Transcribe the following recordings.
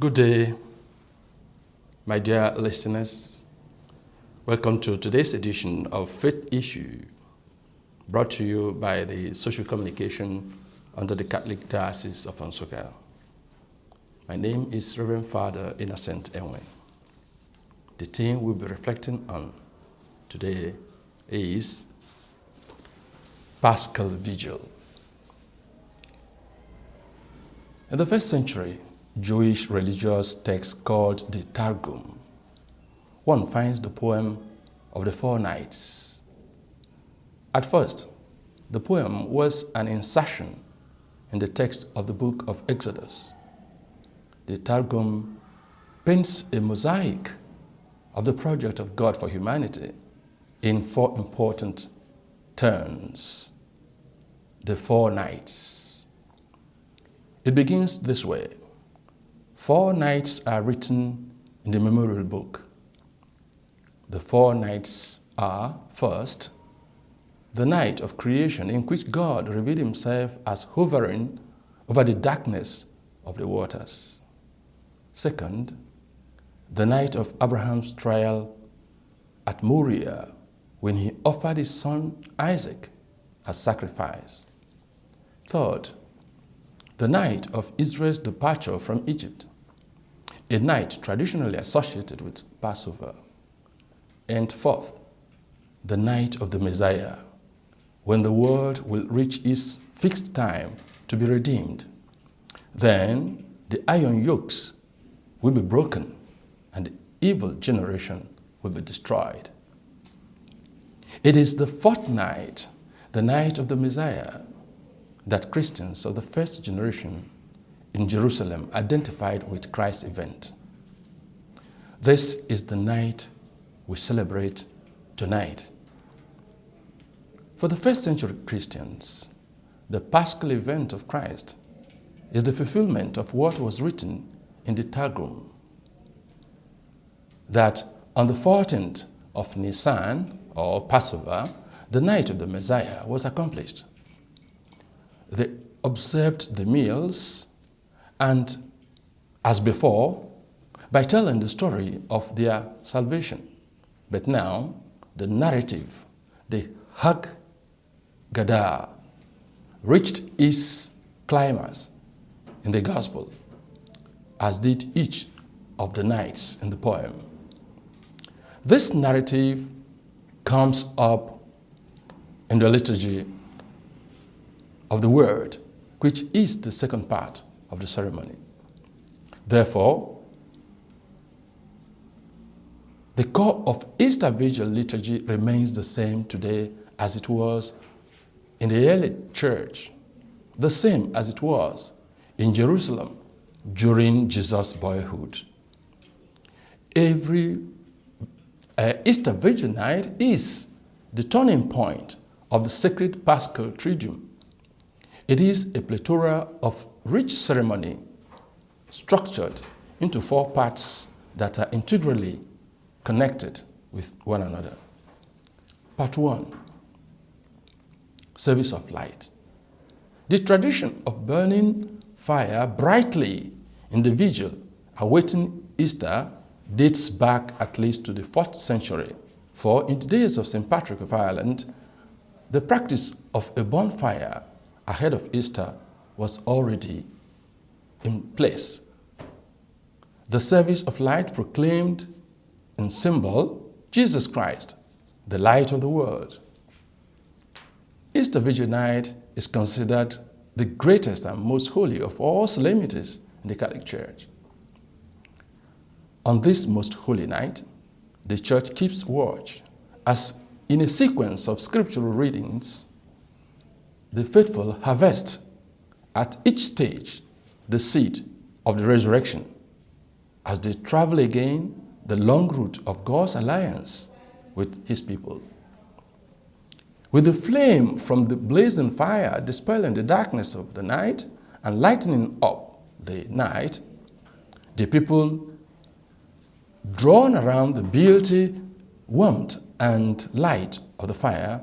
Good day, my dear listeners. Welcome to today's edition of Faith Issue, brought to you by the Social Communication under the Catholic Diocese of Nsukka. My name is Reverend Father Innocent Enwe. The theme we'll be reflecting on today is Paschal Vigil. In the first century, Jewish religious text called the Targum, one finds the poem of the four nights. At first, the poem was an insertion in the text of the book of Exodus. The Targum paints a mosaic of the project of God for humanity in four important turns, the four nights. It begins this way. 4 nights are written in the memorial book. The 4 nights are, first, the night of creation in which God revealed himself as hovering over the darkness of the waters. Second, the night of Abraham's trial at Moriah when he offered his son Isaac as sacrifice. Third, the night of Israel's departure from Egypt, a night traditionally associated with Passover. And fourth, the night of the Messiah, when the world will reach its fixed time to be redeemed. Then the iron yokes will be broken and the evil generation will be destroyed. It is the fourth night, the night of the Messiah, that Christians of the first generation in Jerusalem identified with Christ's event. This is the night we celebrate tonight. For the first century Christians, the Paschal event of Christ is the fulfillment of what was written in the Targum, that on the 14th of Nisan, or Passover, the night of the Messiah was accomplished. They observed the meals and, as before, by telling the story of their salvation. But now, the narrative, the Haggadah, reached its climax in the Gospel, as did each of the nights in the poem. This narrative comes up in the Liturgy of the Word, which is the second part of the ceremony. Therefore, the core of Easter Vigil liturgy remains the same today as it was in the early church, the same as it was in Jerusalem during Jesus' boyhood. Every Easter Vigil night is the turning point of the sacred Paschal Triduum. It is a plethora of rich ceremony structured into 4 parts that are integrally connected with one another. Part 1, service of light. The tradition of burning fire brightly in the vigil awaiting Easter dates back at least to the 4th century, for in the days of St. Patrick of Ireland, the practice of a bonfire ahead of Easter was already in place. The service of light proclaimed in symbol Jesus Christ, the light of the world. Easter Vigil night is considered the greatest and most holy of all solemnities in the Catholic Church. On this most holy night, the Church keeps watch as in a sequence of scriptural readings, the faithful harvest at each stage the seed of the resurrection as they travel again the long route of God's alliance with his people. With the flame from the blazing fire dispelling the darkness of the night and lightening up the night, the people drawn around the beauty, warmth, and light of the fire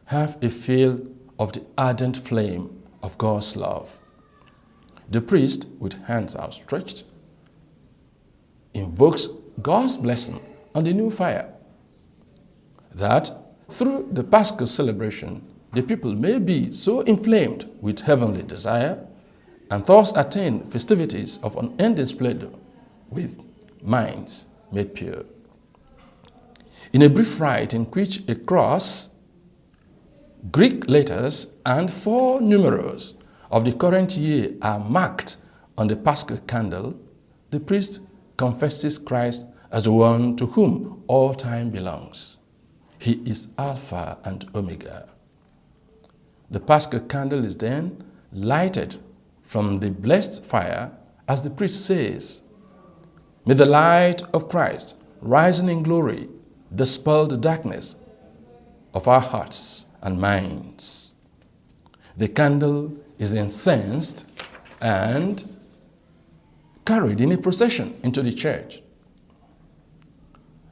have a feel of the ardent flame of God's love. The priest, with hands outstretched, invokes God's blessing on the new fire, that through the Paschal celebration, the people may be so inflamed with heavenly desire and thus attain festivities of unending splendor with minds made pure. In a brief rite in which a cross, Greek letters, and 4 numerals of the current year are marked on the Paschal candle, the priest confesses Christ as the one to whom all time belongs. He is Alpha and Omega. The Paschal candle is then lighted from the blessed fire as the priest says, "May the light of Christ, rising in glory, dispel the darkness of our hearts and minds." The candle is incensed and carried in a procession into the church.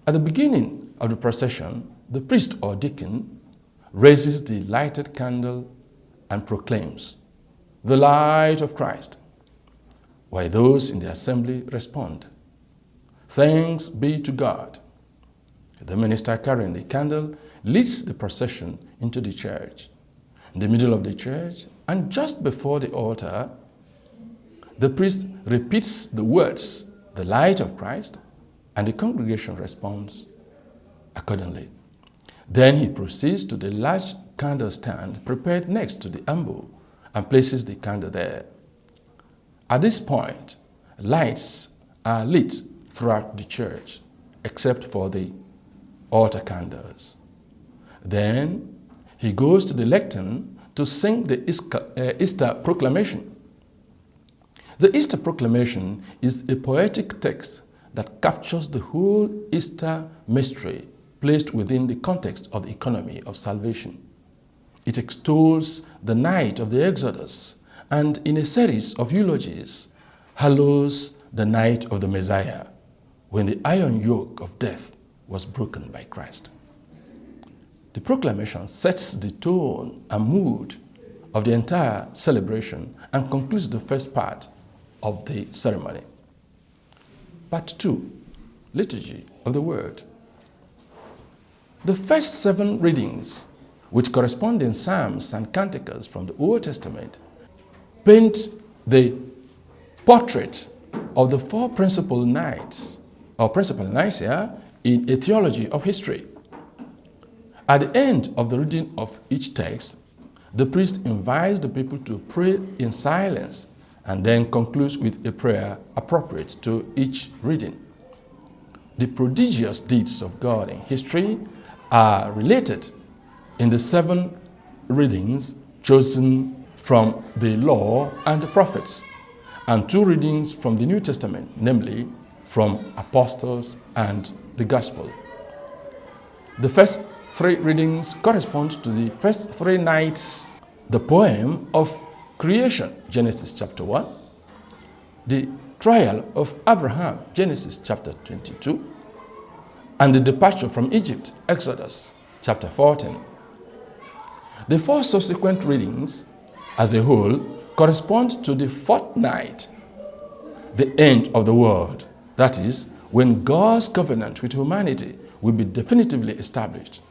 At the beginning of the procession, the priest or deacon raises the lighted candle and proclaims, "The light of Christ," while those in the assembly respond, "Thanks be to God." The minister carrying the candle leads the procession into the church. In the middle of the church and just before the altar, the priest repeats the words, "The light of Christ," and the congregation responds accordingly. Then he proceeds to the large candle stand prepared next to the ambo and places the candle there. At this point, lights are lit throughout the church, except for the altar candles. Then he goes to the lectern to sing the Easter proclamation. The Easter proclamation is a poetic text that captures the whole Easter mystery placed within the context of the economy of salvation. It extols the night of the Exodus and, in a series of eulogies, hallows the night of the Messiah, when the iron yoke of death was broken by Christ. The proclamation sets the tone and mood of the entire celebration and concludes the first part of the ceremony. Part 2, Liturgy of the Word. The first 7 readings, with corresponding psalms and canticles from the Old Testament, paint the portrait of the 4 principal nights in a theology of history. At the end of the reading of each text, the priest invites the people to pray in silence and then concludes with a prayer appropriate to each reading. The prodigious deeds of God in history are related in the 7 readings chosen from the Law and the Prophets, and 2 readings from the New Testament, namely from Apostles and the Gospel. The first 3 readings correspond to the first 3 nights, the poem of creation, Genesis chapter 1, the trial of Abraham, Genesis chapter 22, and the departure from Egypt, Exodus chapter 14. The 4 subsequent readings, as a whole, correspond to the 4th night, the end of the world, that is, when God's covenant with humanity will be definitively established.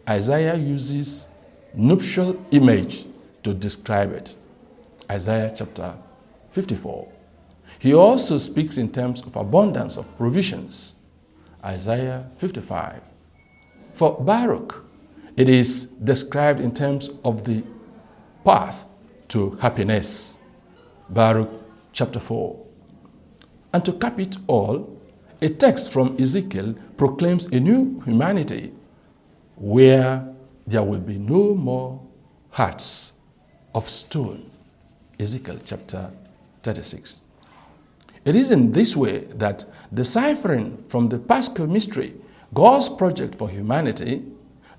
Isaiah uses nuptial image to describe it. Isaiah chapter 54. He also speaks in terms of abundance of provisions. Isaiah 55. For Baruch, it is described in terms of the path to happiness. Baruch chapter 4. And to cap it all, a text from Ezekiel proclaims a new humanity where there will be no more hearts of stone. Ezekiel chapter 36. It is in this way that, deciphering from the Paschal mystery God's project for humanity,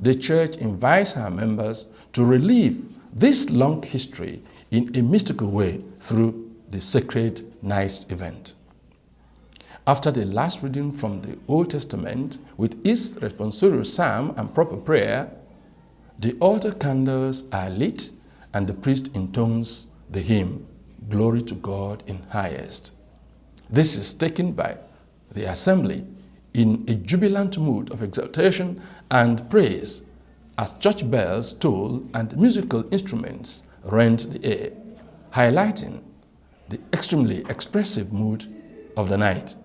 the Church invites her members to relive this long history in a mystical way through the sacred night's event. After the last reading from the Old Testament with its responsorial psalm and proper prayer, the altar candles are lit and the priest intones the hymn, "Glory to God in highest." This is taken by the assembly in a jubilant mood of exaltation and praise as church bells toll and musical instruments rent the air, highlighting the extremely expressive mood of the night.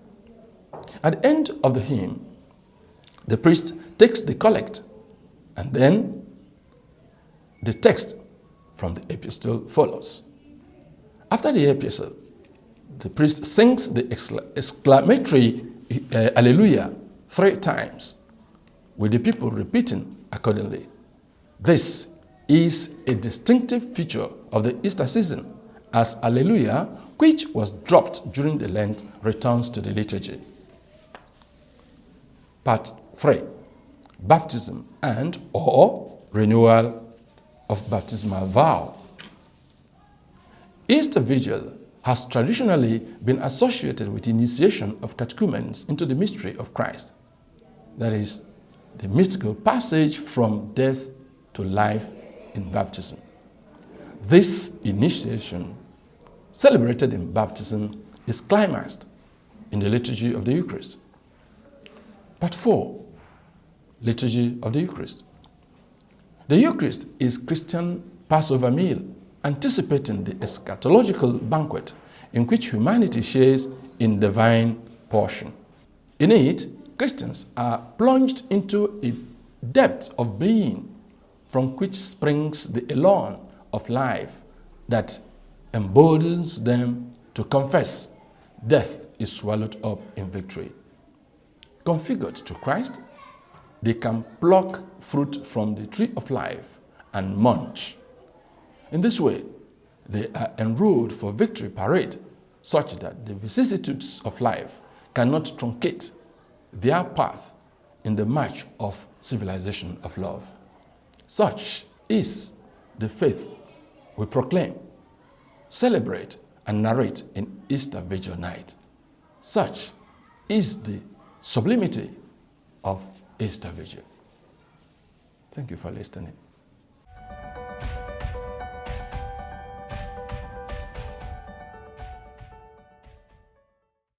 At the end of the hymn, the priest takes the collect, and then the text from the epistle follows. After the epistle, the priest sings the exclamatory Alleluia 3 times, with the people repeating accordingly. This is a distinctive feature of the Easter season, as Alleluia, which was dropped during the Lent, returns to the liturgy. Part 3. Baptism and or renewal of baptismal vow. Easter Vigil has traditionally been associated with initiation of catechumens into the mystery of Christ, that is, the mystical passage from death to life in baptism. This initiation, celebrated in baptism, is climaxed in the Liturgy of the Eucharist. Part 4. Liturgy of the Eucharist. The Eucharist is Christian Passover meal, anticipating the eschatological banquet in which humanity shares in divine portion. In it, Christians are plunged into a depth of being from which springs the elan of life that emboldens them to confess death is swallowed up in victory. Configured to Christ, they can pluck fruit from the tree of life and munch. In this way, they are enrolled for victory parade, such that the vicissitudes of life cannot truncate their path in the march of civilization of love. Such is the faith we proclaim, celebrate, and narrate in Easter Vigil night. Such is the sublimity of Easter Vigil. Thank you for listening.